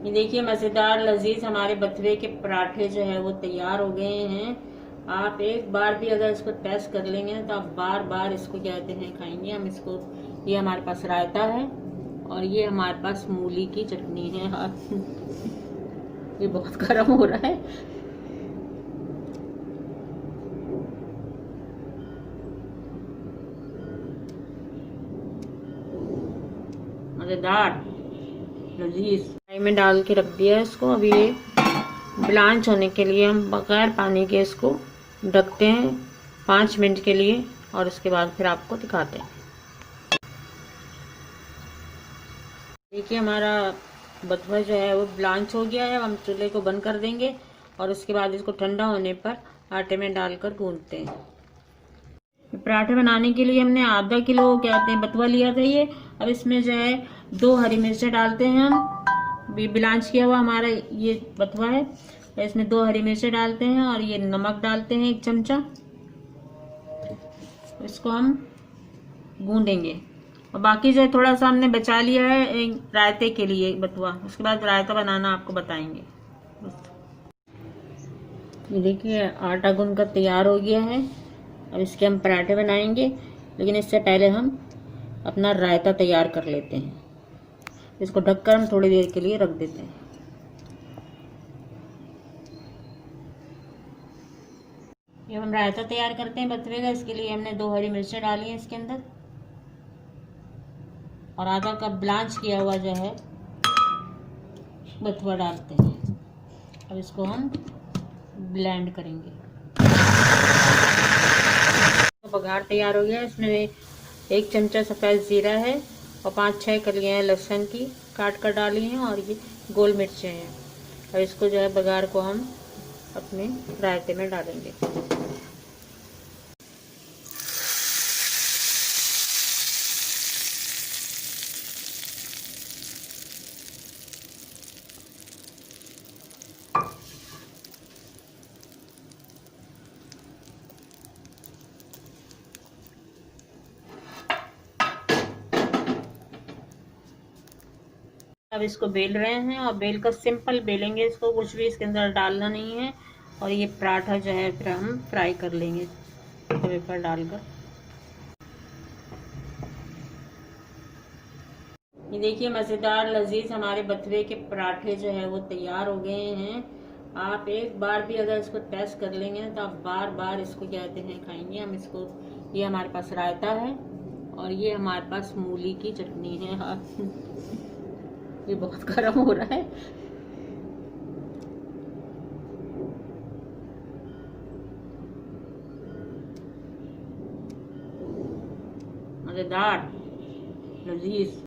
ये देखिए मज़ेदार लजीज हमारे बथुए के पराठे जो है वो तैयार हो गए हैं। आप एक बार भी अगर इसको टेस्ट कर लेंगे तो आप बार बार इसको क्या कहते हैं खाएंगे। हम इसको, ये हमारे पास रायता है और ये हमारे पास मूली की चटनी है। ये बहुत गर्म हो रहा है। मज़ेदार लजीज फ्राई में डाल के रख दिया है इसको। अभी ये ब्लांच होने के लिए हम बगैर पानी के इसको ढकते हैं 5 मिनट के लिए और उसके बाद फिर आपको दिखाते हैं। देखिए हमारा बथुआ जो है वो ब्लांच हो गया है। हम चूल्हे को बंद कर देंगे और उसके बाद इसको ठंडा होने पर आटे में डालकर गूंथते हैं। पराठे बनाने के लिए हमने आधा किलो कहते हैं बथुआ लिया था ये। अब इसमें जो है 2 हरी मिर्चें डालते हैं हम। ब्लांच किया हुआ हमारा ये बथुआ है, इसमें 2 हरी मिर्चें डालते हैं और ये नमक डालते हैं 1 चमचा। इसको हम गूंदेंगे और बाकी जो है थोड़ा सा हमने बचा लिया है रायते के लिए बथुआ। उसके बाद रायता बनाना आपको बताएंगे। ये देखिए आटा गूंद कर तैयार हो गया है। अब इसके हम पराठे बनाएंगे, लेकिन इससे पहले हम अपना रायता तैयार कर लेते हैं। इसको ढककर हम थोड़ी देर के लिए रख देते हैं। ये हम रायता तैयार करते हैं बथुए का। इसके लिए हमने 2 हरी मिर्चें डाली हैं इसके अंदर और आधा कप ब्लांच किया हुआ जो है बथुआ डालते हैं। अब इसको हम ब्लेंड करेंगे। तो बघार तैयार हो गया। इसमें 1 चमचा सफ़ेद ज़ीरा है और 5-6 कलियां लहसुन की काट कर डाली हैं और ये गोल मिर्चें हैं। और इसको जो है बघार को हम अपने रायते में डालेंगे। अब इसको बेल रहे हैं और बेल कर सिंपल बेलेंगे इसको, कुछ भी इसके अंदर डालना नहीं है। और ये पराठा जो है फिर हम फ्राई कर लेंगे तवे पर डालकर। ये देखिए मज़ेदार लजीज हमारे बथुए के पराठे जो है वो तैयार हो गए हैं। आप एक बार भी अगर इसको टेस्ट कर लेंगे तो आप बार बार इसको क्या कहते हैं खाएंगे। हम इसको, ये हमारे पास रायता है और ये हमारे पास मूली की चटनी है। ये बहुत गर्म हो रहा है। मज़ेदार लजीज।